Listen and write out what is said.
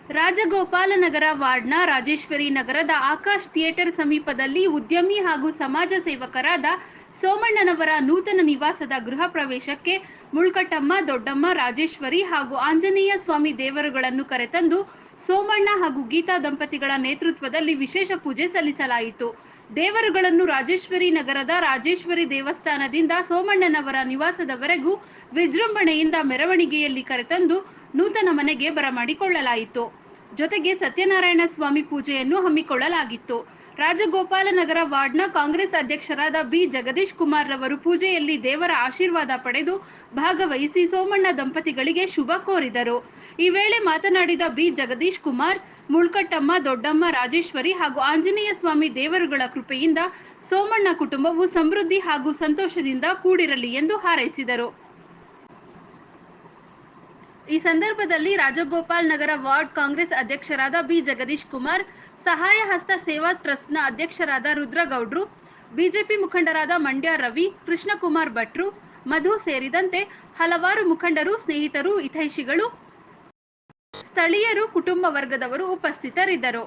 ರಾಜಗೋಪಾಲನಗರ ವಾರ್ಡ್ನ ರಾಜೇಶ್ವರಿ ನಗರದ ಆಕಾಶ್ ಥಿಯೇಟರ್ ಸಮೀಪದಲ್ಲಿ ಉದ್ಯಮಿ ಹಾಗೂ ಸಮಾಜ ಸೇವಕರಾದ ಸೋಮಣ್ಣನವರ ನೂತನ ನಿವಾಸದ ಗೃಹ ಪ್ರವೇಶಕ್ಕೆ ಮುಳ್ಕಟ್ಟಮ್ಮ, ದೊಡ್ಡಮ್ಮ, ರಾಜೇಶ್ವರಿ ಹಾಗೂ ಆಂಜನೇಯ ಸ್ವಾಮಿ ದೇವರುಗಳನ್ನು ಕರೆತಂದು ಸೋಮಣ್ಣ ಹಾಗೂ ಗೀತಾ ದಂಪತಿಗಳ ನೇತೃತ್ವದಲ್ಲಿ ವಿಶೇಷ ಪೂಜೆ ಸಲ್ಲಿಸಲಾಯಿತು. ದೇವರುಗಳನ್ನು ರಾಜೇಶ್ವರಿ ನಗರದ ರಾಜೇಶ್ವರಿ ದೇವಸ್ಥಾನದಿಂದ ಸೋಮಣ್ಣನವರ ನಿವಾಸದವರೆಗೂ ವಿಜೃಂಭಣೆಯಿಂದ ಮೆರವಣಿಗೆಯಲ್ಲಿ ಕರೆತಂದು ನೂತನ ಮನೆಗೆ ಬರಮಾಡಿಕೊಳ್ಳಲಾಯಿತು. ಜೊತೆಗೆ ಸತ್ಯನಾರಾಯಣ ಸ್ವಾಮಿ ಪೂಜೆಯನ್ನು ಹಮ್ಮಿಕೊಳ್ಳಲಾಗಿತ್ತು. ರಾಜಗೋಪಾಲನಗರ ವಾರ್ಡ್ನ ಕಾಂಗ್ರೆಸ್ ಅಧ್ಯಕ್ಷರಾದ ಬಿ. ಜಗದೀಶ್ ಕುಮಾರ್ ರವರು ಪೂಜೆಯಲ್ಲಿ ದೇವರ ಆಶೀರ್ವಾದ ಪಡೆದು ಭಾಗವಹಿಸಿ ಸೋಮಣ್ಣ ದಂಪತಿಗಳಿಗೆ ಶುಭ ಕೋರಿದರು. ಈ ವೇಳೆ ಮಾತನಾಡಿದ ಬಿ. ಜಗದೀಶ್ ಕುಮಾರ್, ಮುಳ್ಕಟ್ಟಮ್ಮ, ದೊಡ್ಡಮ್ಮ, ರಾಜೇಶ್ವರಿ ಹಾಗೂ ಆಂಜನೇಯ ಸ್ವಾಮಿ ದೇವರುಗಳ ಕೃಪೆಯಿಂದ ಸೋಮಣ್ಣ ಕುಟುಂಬವು ಸಮೃದ್ಧಿ ಹಾಗೂ ಸಂತೋಷದಿಂದ ಕೂಡಿರಲಿ ಎಂದು ಹಾರೈಸಿದರು. ಈ ಸಂದರ್ಭದಲ್ಲಿ ರಾಜಗೋಪಾಲ್ ನಗರ ವಾರ್ಡ್ ಕಾಂಗ್ರೆಸ್ ಅಧ್ಯಕ್ಷರಾದ ಬಿ. ಜಗದೀಶ್ ಕುಮಾರ್, ಸಹಾಯ ಹಸ್ತ ಸೇವಾ ಟ್ರಸ್ಟ್ನ ಅಧ್ಯಕ್ಷರಾದ ರುದ್ರಗೌಡ್ರು, ಬಿಜೆಪಿ ಮುಖಂಡರಾದ ಮಂಡ್ಯ ರವಿ, ಕೃಷ್ಣಕುಮಾರ್ ಭಟ್ರು, ಮಧು ಸೇರಿದಂತೆ ಹಲವಾರು ಮುಖಂಡರು, ಸ್ನೇಹಿತರು, ಹಿತೈಷಿಗಳು, ಸ್ಥಳೀಯರು, ಕುಟುಂಬ ವರ್ಗದವರು ಉಪಸ್ಥಿತರಿದ್ದರು.